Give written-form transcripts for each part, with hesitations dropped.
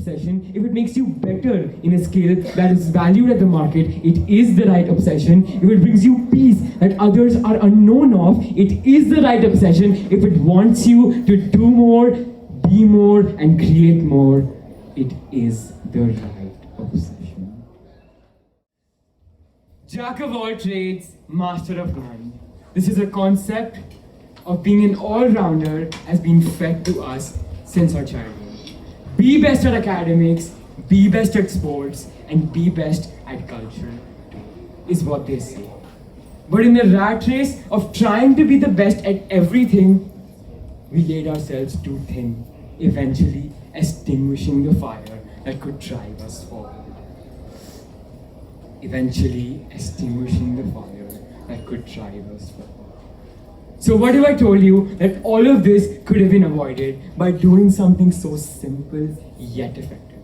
obsession. If it makes you better in a skill that is valued at the market, it is the right obsession. If it brings you peace that others are unknown of, it is the right obsession. If it wants you to do more, be more, and create more, it is the right obsession. Jack of all trades, master of none. This is a concept of being an all-rounder has been fed to us since our childhood. Be best at academics, be best at sports, and be best at culture, is what they say. But in the rat race of trying to be the best at everything, we laid ourselves too thin, eventually extinguishing the fire that could drive us forward. Eventually extinguishing the fire that could drive us forward. So what if I told you that all of this could have been avoided by doing something so simple yet effective?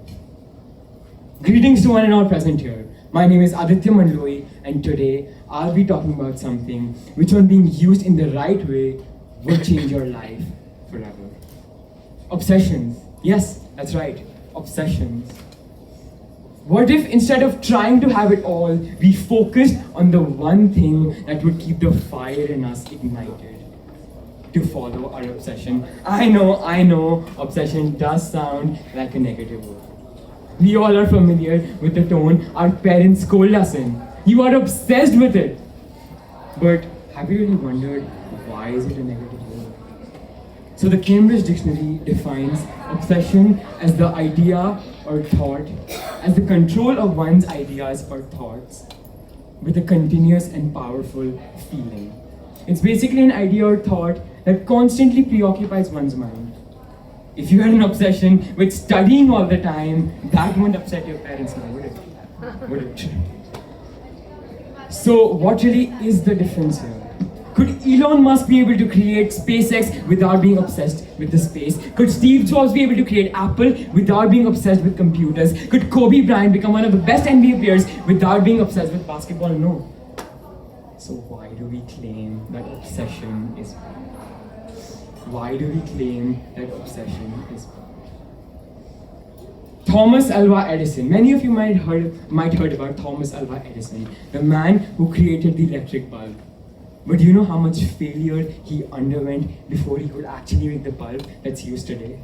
Greetings to one and all present here. My name is Aditya Mandloi, and today I'll be talking about something which, when being used in the right way, will change your life forever. Obsessions. Yes, that's right, obsessions. What if instead of trying to have it all, we focused on the one thing that would keep the fire in us ignited to follow our obsession? I know, obsession does sound like a negative word. We all are familiar with the tone our parents scold us in. You are obsessed with it. But have you really wondered why is it a negative word? So the Cambridge Dictionary defines obsession as the idea or thought, as the control of one's ideas or thoughts with a continuous and powerful feeling. It's basically an idea or thought that constantly preoccupies one's mind. If you had an obsession with studying all the time, that wouldn't upset your parents now, would it? Would it? So what really is the difference here? Could Elon Musk be able to create SpaceX without being obsessed with the space? Could Steve Jobs be able to create Apple without being obsessed with computers? Could Kobe Bryant become one of the best NBA players without being obsessed with basketball? No. So why do we claim that obsession is bad? Why do we claim that obsession is bad? Thomas Alva Edison. Many of you might heard about Thomas Alva Edison, the man who created the electric bulb. But do you know how much failure he underwent before he could actually make the bulb that's used today?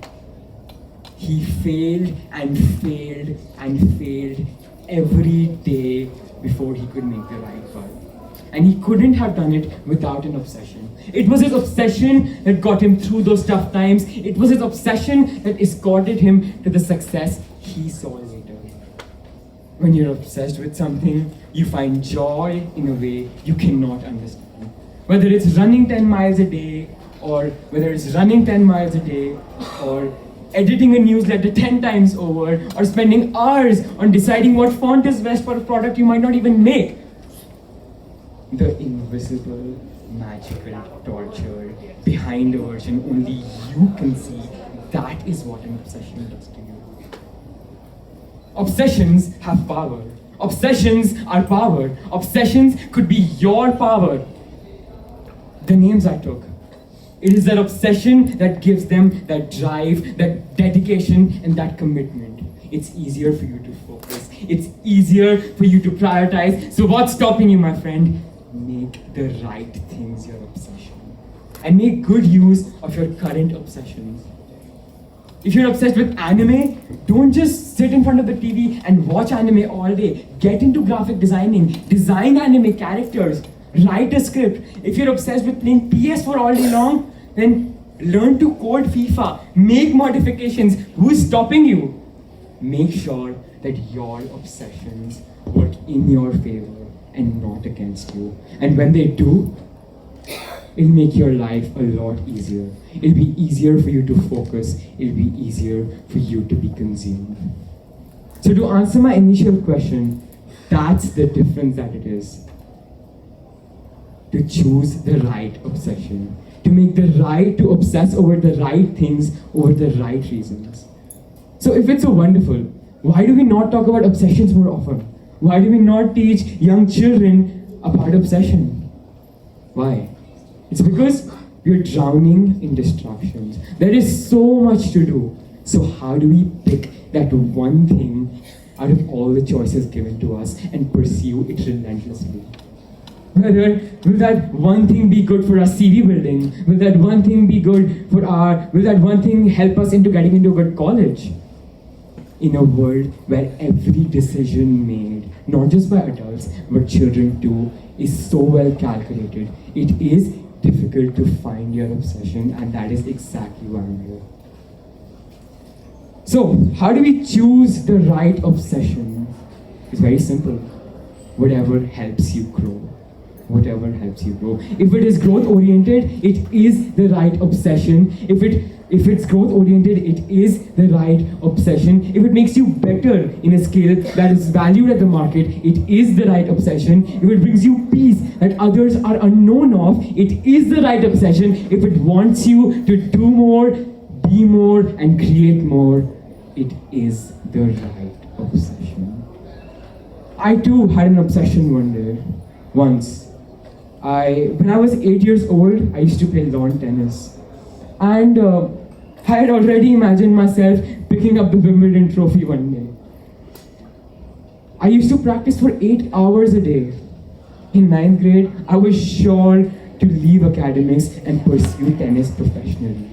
He failed and failed and failed every day before he could make the right bulb. And he couldn't have done it without an obsession. It was his obsession that got him through those tough times. It was his obsession that escorted him to the success he saw later. When you're obsessed with something, you find joy in a way you cannot understand. Whether it's running 10 miles a day, or whether it's running 10 miles a day, or editing a newsletter 10 times over, or spending hours on deciding what font is best for a product you might not even make. The invisible, magical torture behind a version only you can see, that is what an obsession does to you. Obsessions have power. Obsessions are power. Obsessions could be your power. The names I took. It is that obsession that gives them that drive, that dedication, and that commitment. It's easier for you to focus. It's easier for you to prioritize. So what's stopping you, my friend? Make the right things your obsession. And make good use of your current obsessions. If you're obsessed with anime, don't just sit in front of the TV and watch anime all day. Get into graphic designing. Design anime characters. Write a script. If you're obsessed with playing PS4 all day long, then learn to code FIFA. Make modifications. Who's stopping you? Make sure that your obsessions work in your favor and not against you. And when they do, it'll make your life a lot easier. It'll be easier for you to focus. It'll be easier for you to be consumed. So to answer my initial question, that's the difference that it is. To choose the right obsession. To make the right, to obsess over the right things, over the right reasons. So if it's so wonderful, why do we not talk about obsessions more often? Why do we not teach young children about obsession? Why? It's because we're drowning in distractions. There is so much to do. So how do we pick that one thing out of all the choices given to us and pursue it relentlessly. Whether will that one thing be good for our CV building? Will that one thing be good for will that one thing help us into getting into a good college? In a world where every decision made, not just by adults, but children too, is so well calculated, it is difficult to find your obsession, and that is exactly why I'm here. So, how do we choose the right obsession? It's very simple. Whatever helps you grow. Whatever helps you grow. If it is growth oriented, it is the right obsession. If it's growth oriented, it is the right obsession. If it makes you better in a skill that is valued at the market, it is the right obsession. If it brings you peace that others are unknown of, it is the right obsession. If it wants you to do more, be more, and create more, it is the right obsession. I too had an obsession once. When I was 8 years old, I used to play lawn tennis. And I had already imagined myself picking up the Wimbledon trophy one day. I used to practice for 8 hours a day. In 9th grade, I was sure to leave academics and pursue tennis professionally.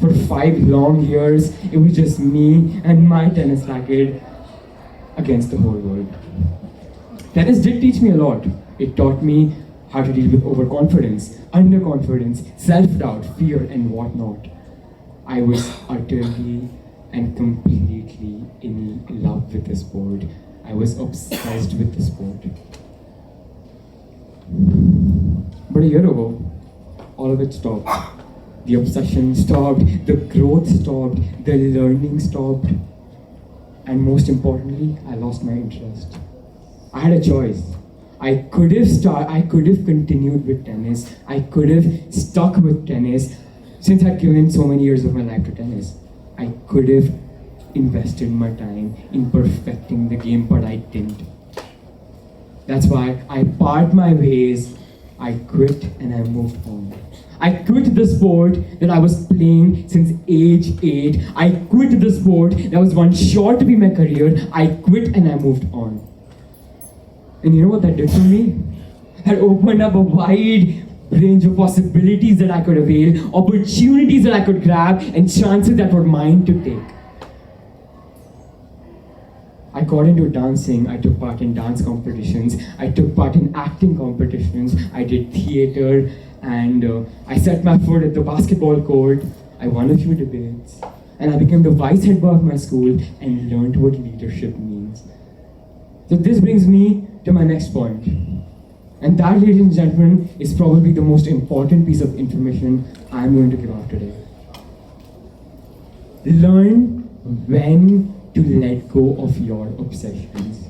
For 5 long years, it was just me and my tennis racket against the whole world. Tennis did teach me a lot. It taught me how to deal with overconfidence, underconfidence, self-doubt, fear, and whatnot. I was utterly and completely in love with the sport. I was obsessed with the sport. But a year ago, all of it stopped. The obsession stopped, the growth stopped, the learning stopped, and most importantly, I lost my interest. I had a choice. I could have continued with tennis. I could have stuck with tennis since I'd given so many years of my life to tennis. I could have invested my time in perfecting the game, but I didn't. That's why I part my ways, I quit and I moved on. I quit the sport that I was playing since age 8. I quit the sport that was once sure to be my career. I quit and I moved on. And you know what that did for me? That opened up a wide range of possibilities that I could avail, opportunities that I could grab, and chances that were mine to take. I got into dancing, I took part in dance competitions, I took part in acting competitions, I did theater, and I set my foot at the basketball court. I won a few debates, and I became the vice head boy of my school and learned what leadership means. So this brings me to my next point. And that, ladies and gentlemen, is probably the most important piece of information I'm going to give out today. Learn when to let go of your obsessions.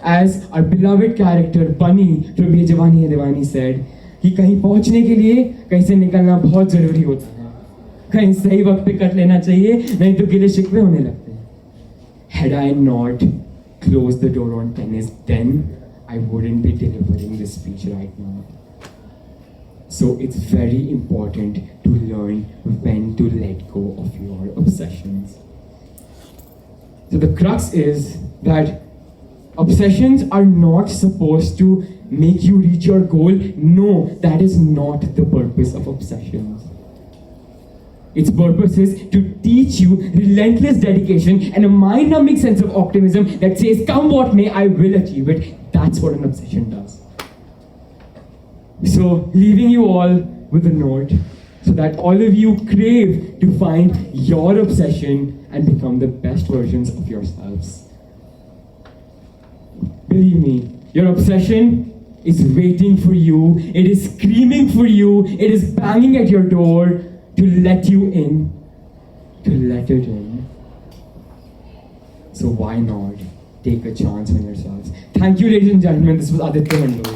As our beloved character Bunny from Ye Jawani Hai Diwani said, कि कहीं पहुंचने के लिए कहीं से निकलना बहुत जरूरी होता है. कहीं सही वक्त पे कट लेना चाहिए, नहीं तो गिले शिकवे होने लगते हैं. Had I not closed the door on tennis then, I wouldn't be delivering this speech right now. So it's very important to learn when to let go of your obsessions. So the crux is that obsessions are not supposed to make you reach your goal. No, that is not the purpose of obsessions. Its purpose is to teach you relentless dedication and a mind-numbing sense of optimism that says, come what may, I will achieve it. That's what an obsession does. So, leaving you all with a note so that all of you crave to find your obsession and become the best versions of yourselves. Believe me, your obsession is waiting for you. It is screaming for you. It is banging at your door to let you in, to let it in. So why not take a chance on yourselves? Thank you, ladies and gentlemen. This was Aditya Mandloi.